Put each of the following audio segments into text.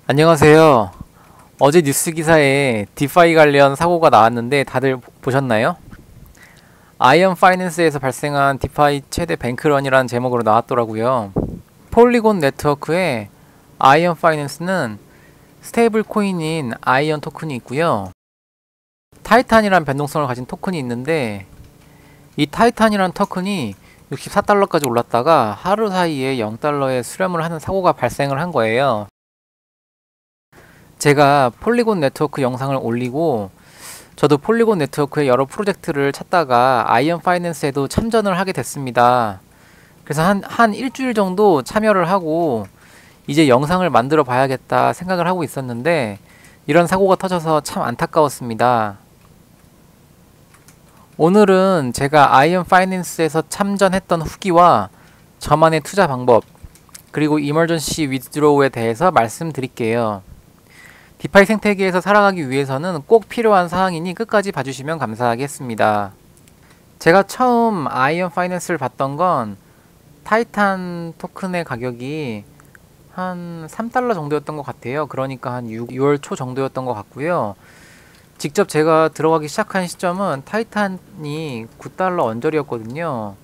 안녕하세요. 어제 뉴스 기사에 디파이 관련 사고가 나왔는데 다들 보셨나요? 아이언 파이낸스에서 발생한 디파이 최대 뱅크런이라는 제목으로 나왔더라고요. 폴리곤 네트워크에 아이언 파이낸스는 스테이블 코인인 아이언 토큰이 있고요. 타이탄이란 변동성을 가진 토큰이 있는데 이 타이탄이란 토큰이 64달러까지 올랐다가 하루 사이에 0달러에 수렴을 하는 사고가 발생을 한 거예요. 제가 폴리곤 네트워크 영상을 올리고 저도 폴리곤 네트워크의 여러 프로젝트를 찾다가 아이언 파이낸스에도 참전을 하게 됐습니다. 그래서 한 일주일 정도 참여를 하고 이제 영상을 만들어 봐야겠다 생각을 하고 있었는데 이런 사고가 터져서 참 안타까웠습니다. 오늘은 제가 아이언 파이낸스에서 참전했던 후기와 저만의 투자 방법 그리고 이머전시 위드로우에 대해서 말씀드릴게요. 디파이 생태계에서 살아가기 위해서는 꼭 필요한 사항이니 끝까지 봐주시면 감사하겠습니다. 제가 처음 아이언 파이낸스를 봤던 건 타이탄 토큰의 가격이 한 3달러 정도였던 것 같아요. 그러니까 한 6월 초 정도였던 것 같고요. 직접 제가 들어가기 시작한 시점은 타이탄이 9달러 언저리였거든요.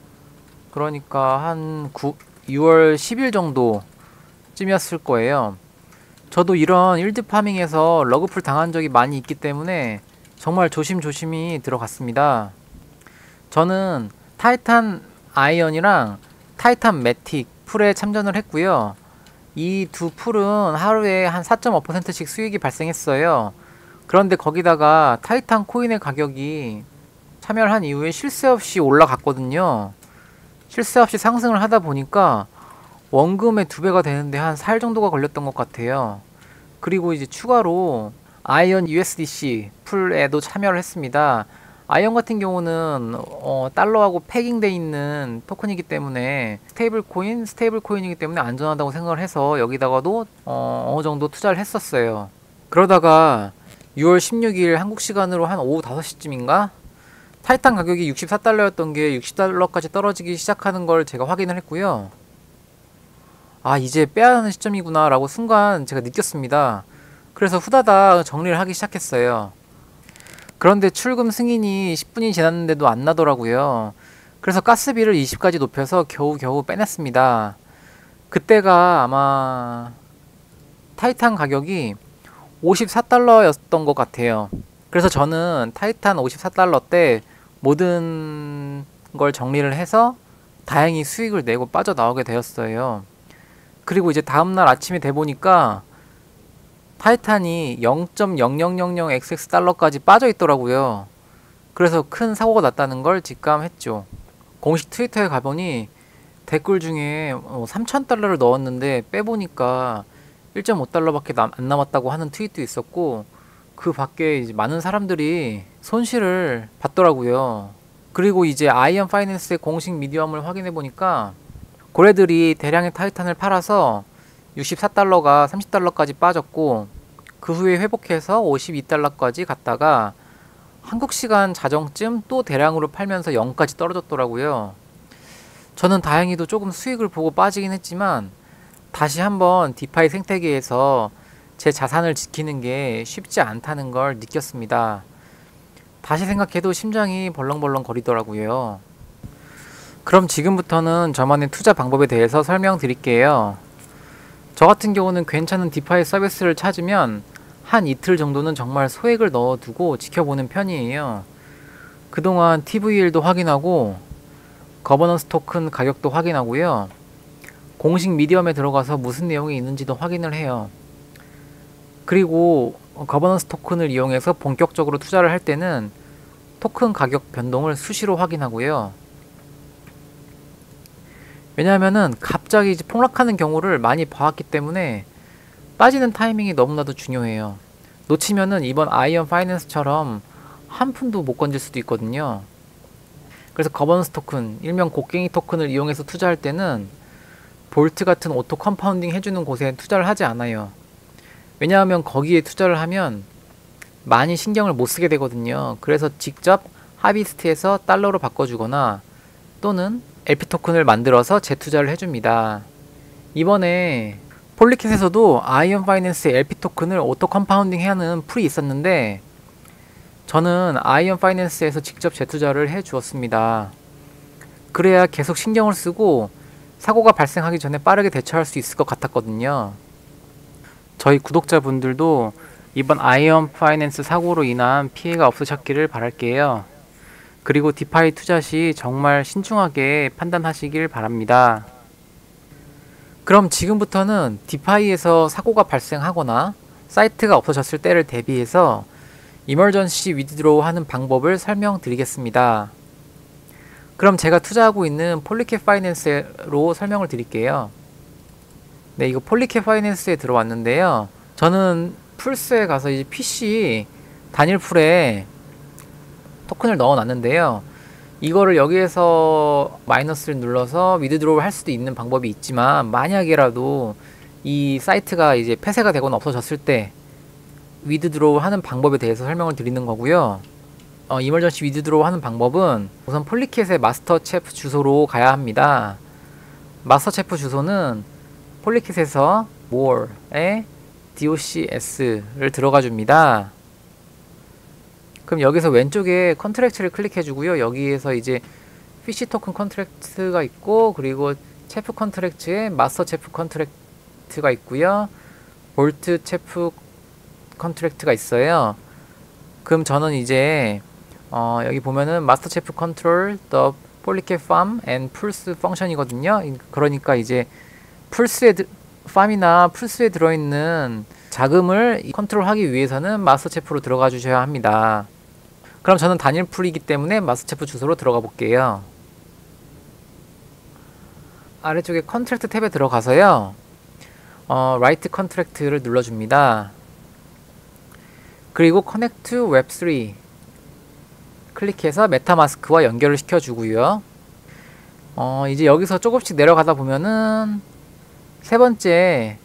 그러니까 한 6월 10일 정도 쯤이었을 거예요. 저도 이런 일드 파밍에서 러그풀 당한 적이 많이 있기 때문에 정말 조심조심히 들어갔습니다. 저는 타이탄 아이언이랑 타이탄 매틱 풀에 참전을 했고요. 이 두 풀은 하루에 한 4.5%씩 수익이 발생했어요. 그런데 거기다가 타이탄 코인의 가격이 참여를 한 이후에 쉴 새 없이 올라갔거든요. 쉴 새 없이 상승을 하다 보니까 원금의 2배가 되는데 한 4일 정도가 걸렸던 것 같아요. 그리고 이제 추가로 아이언 USDC 풀에도 참여를 했습니다. 아이언 같은 경우는 달러하고 패깅돼 있는 토큰이기 때문에 스테이블 코인이기 때문에 안전하다고 생각을 해서 여기다가도 어느 정도 투자를 했었어요. 그러다가 6월 16일 한국 시간으로 한 오후 5시쯤인가? 타이탄 가격이 64달러였던 게 60달러까지 떨어지기 시작하는 걸 제가 확인을 했고요. 아, 이제 빼야 하는 시점이구나 라고 순간 제가 느꼈습니다. 그래서 후다닥 정리를 하기 시작했어요. 그런데 출금 승인이 10분이 지났는데도 안 나더라고요. 그래서 가스비를 20까지 높여서 겨우겨우 빼냈습니다. 그때가 아마 타이탄 가격이 54달러였던 것 같아요. 그래서 저는 타이탄 54달러 때 모든 걸 정리를 해서 다행히 수익을 내고 빠져나오게 되었어요. 그리고 이제 다음날 아침에 돼보니까 타이탄이 0.0000xx 달러까지 빠져 있더라고요. 그래서 큰 사고가 났다는 걸 직감했죠. 공식 트위터에 가보니 댓글 중에 3,000달러를 넣었는데 빼보니까 1.5달러밖에 안 남았다고 하는 트윗도 있었고 그 밖에 이제 많은 사람들이 손실을 봤더라고요. 그리고 이제 아이언 파이낸스의 공식 미디엄을 확인해 보니까 고래들이 대량의 타이탄을 팔아서 64달러가 30달러까지 빠졌고 그 후에 회복해서 52달러까지 갔다가 한국 시간 자정쯤 또 대량으로 팔면서 0까지 떨어졌더라고요. 저는 다행히도 조금 수익을 보고 빠지긴 했지만 다시 한번 디파이 생태계에서 제 자산을 지키는 게 쉽지 않다는 걸 느꼈습니다. 다시 생각해도 심장이 벌렁벌렁 거리더라고요. 그럼 지금부터는 저만의 투자 방법에 대해서 설명드릴게요. 저 같은 경우는 괜찮은 디파이 서비스를 찾으면 한 이틀 정도는 정말 소액을 넣어두고 지켜보는 편이에요. 그동안 TVL도 확인하고 거버넌스 토큰 가격도 확인하고요. 공식 미디엄에 들어가서 무슨 내용이 있는지도 확인을 해요. 그리고 거버넌스 토큰을 이용해서 본격적으로 투자를 할 때는 토큰 가격 변동을 수시로 확인하고요. 왜냐하면은 갑자기 이제 폭락하는 경우를 많이 봐왔기 때문에 빠지는 타이밍이 너무나도 중요해요. 놓치면은 이번 아이언 파이낸스처럼 한 푼도 못 건질 수도 있거든요. 그래서 거버넌스 토큰, 일명 곡괭이 토큰을 이용해서 투자할 때는 볼트 같은 오토 컴파운딩 해주는 곳에 투자를 하지 않아요. 왜냐하면 거기에 투자를 하면 많이 신경을 못 쓰게 되거든요. 그래서 직접 하비스트에서 달러로 바꿔주거나 또는 LP 토큰을 만들어서 재투자를 해줍니다. 이번에 폴리캣에서도 아이언 파이낸스의 LP 토큰을 오토 컴파운딩 하는 풀이 있었는데 저는 아이언 파이낸스에서 직접 재투자를 해 주었습니다. 그래야 계속 신경을 쓰고 사고가 발생하기 전에 빠르게 대처할 수 있을 것 같았거든요. 저희 구독자분들도 이번 아이언 파이낸스 사고로 인한 피해가 없으셨기를 바랄게요. 그리고 디파이 투자 시 정말 신중하게 판단하시길 바랍니다. 그럼 지금부터는 디파이에서 사고가 발생하거나 사이트가 없어졌을 때를 대비해서 이머전시 위드드로우 하는 방법을 설명드리겠습니다. 그럼 제가 투자하고 있는 폴리캣 파이낸스로 설명을 드릴게요. 네, 이거 폴리캣 파이낸스에 들어왔는데요. 저는 풀스에 가서 이제 PC 단일 풀에 토큰을 넣어놨는데요. 이거를 여기에서 마이너스를 눌러서 위드드로우를 할 수도 있는 방법이 있지만 만약에라도 이 사이트가 이제 폐쇄가 되거나 없어졌을 때 위드드로우 하는 방법에 대해서 설명을 드리는 거고요. 이머전시 위드드로우 하는 방법은 우선 폴리캣의 마스터 체프 주소로 가야 합니다. 마스터 체프 주소는 폴리캣에서 more에 docS를 들어가 줍니다. 그럼 여기서 왼쪽에 컨트랙트를 클릭해 주고요. 여기에서 이제 피시 토큰 컨트랙트가 있고 그리고 체프 컨트랙트에 마스터 체프 컨트랙트가 있고요. 볼트 체프 컨트랙트가 있어요. 그럼 저는 이제 여기 보면은 마스터 체프 컨트롤 the 폴리캣 farm and pulse 펑션이거든요. 그러니까 이제 팜이나 풀스에 들어있는 자금을 컨트롤하기 위해서는 마스터 체프로 들어가 주셔야 합니다. 그럼 저는 단일 풀이기 때문에 마스터 체프 주소로 들어가 볼게요. 아래쪽에 컨트랙트 탭에 들어가서요. 라이트 컨트랙트를 눌러줍니다. 그리고 커넥트 웹3 클릭해서 메타마스크와 연결을 시켜주고요. 이제 여기서 조금씩 내려가다 보면은 세 번째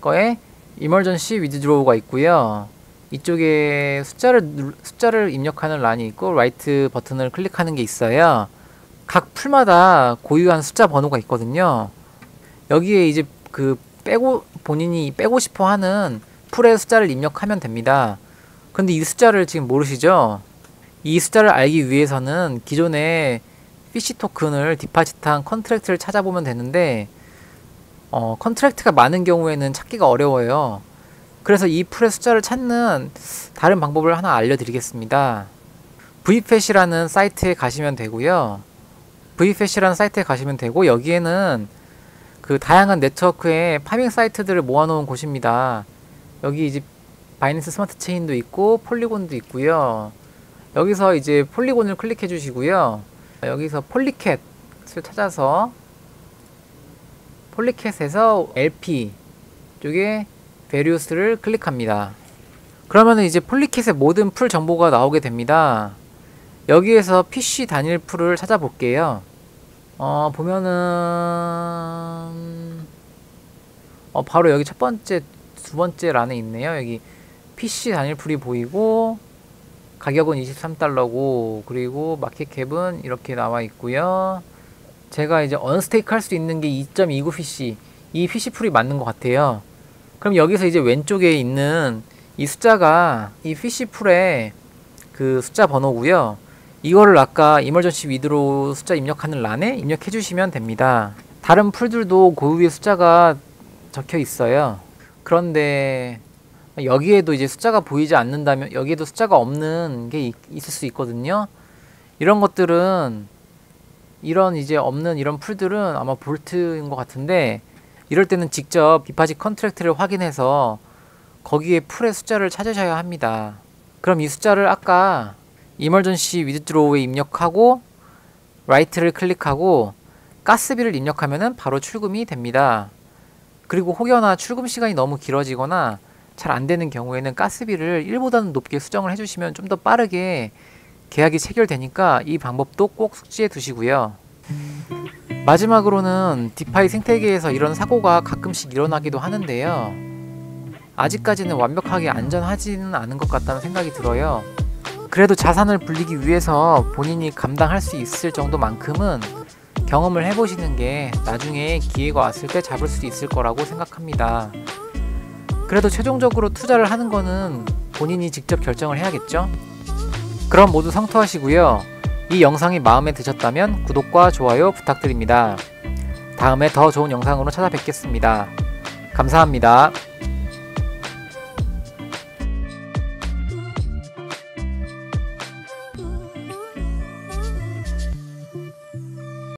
거에 이머전시 위드드로우가 있고요. 이쪽에 숫자를 입력하는 란이 있고 라이트 버튼을 클릭하는 게 있어요. 각 풀마다 고유한 숫자 번호가 있거든요. 여기에 이제 본인이 빼고 싶어 하는 풀의 숫자를 입력하면 됩니다. 근데 이 숫자를 지금 모르시죠? 이 숫자를 알기 위해서는 기존에 피시 토큰을 디파짓한 컨트랙트를 찾아보면 되는데 컨트랙트가 많은 경우에는 찾기가 어려워요. 그래서 이 풀의 숫자를 찾는 다른 방법을 하나 알려드리겠습니다. vfet이라는 사이트에 가시면 되고요. vfet이라는 사이트에 가시면 되고 여기에는 그 다양한 네트워크의 파밍 사이트들을 모아놓은 곳입니다. 여기 이제 바이낸스 스마트 체인도 있고 폴리곤도 있고요. 여기서 이제 폴리곤을 클릭해 주시고요. 여기서 폴리캣을 찾아서 폴리캣에서 LP 쪽에 베리우스를 클릭합니다. 그러면 이제 폴리캣의 모든 풀 정보가 나오게 됩니다. 여기에서 PC 단일 풀을 찾아볼게요. 보면은 바로 여기 첫 번째, 두 번째 란에 있네요. 여기 PC 단일 풀이 보이고 가격은 23달러고 그리고 마켓캡은 이렇게 나와 있고요. 제가 이제 언스테이크 할 수 있는 게 2.29 PC, 이 PC 풀이 맞는 것 같아요. 그럼 여기서 이제 왼쪽에 있는 이 숫자가 이 PC 풀의 그 숫자 번호고요. 이거를 아까 이머전시 위드로우 숫자 입력하는 란에 입력해 주시면 됩니다. 다른 풀들도 그 위에 숫자가 적혀 있어요. 그런데 여기에도 이제 숫자가 보이지 않는다면 여기에도 숫자가 없는 게 있을 수 있거든요. 이런 것들은 이런 이제 없는 이런 풀들은 아마 볼트인 것 같은데 이럴 때는 직접 디파짓 컨트랙트를 확인해서 거기에 풀의 숫자를 찾으셔야 합니다. 그럼 이 숫자를 아까 이머전시 위드드로우에 입력하고 라이트를 클릭하고 가스비를 입력하면은 바로 출금이 됩니다. 그리고 혹여나 출금 시간이 너무 길어지거나 잘 안되는 경우에는 가스비를 1보다는 높게 수정을 해주시면 좀 더 빠르게 계약이 체결되니까 이 방법도 꼭 숙지해 두시고요. 마지막으로는 디파이 생태계에서 이런 사고가 가끔씩 일어나기도 하는데요. 아직까지는 완벽하게 안전하지는 않은 것 같다는 생각이 들어요. 그래도 자산을 불리기 위해서 본인이 감당할 수 있을 정도만큼은 경험을 해보시는 게 나중에 기회가 왔을 때 잡을 수 있을 거라고 생각합니다. 그래도 최종적으로 투자를 하는 거는 본인이 직접 결정을 해야겠죠? 그럼 모두 성투하시고요. 이 영상이 마음에 드셨다면 구독과 좋아요 부탁드립니다. 다음에 더 좋은 영상으로 찾아뵙겠습니다. 감사합니다.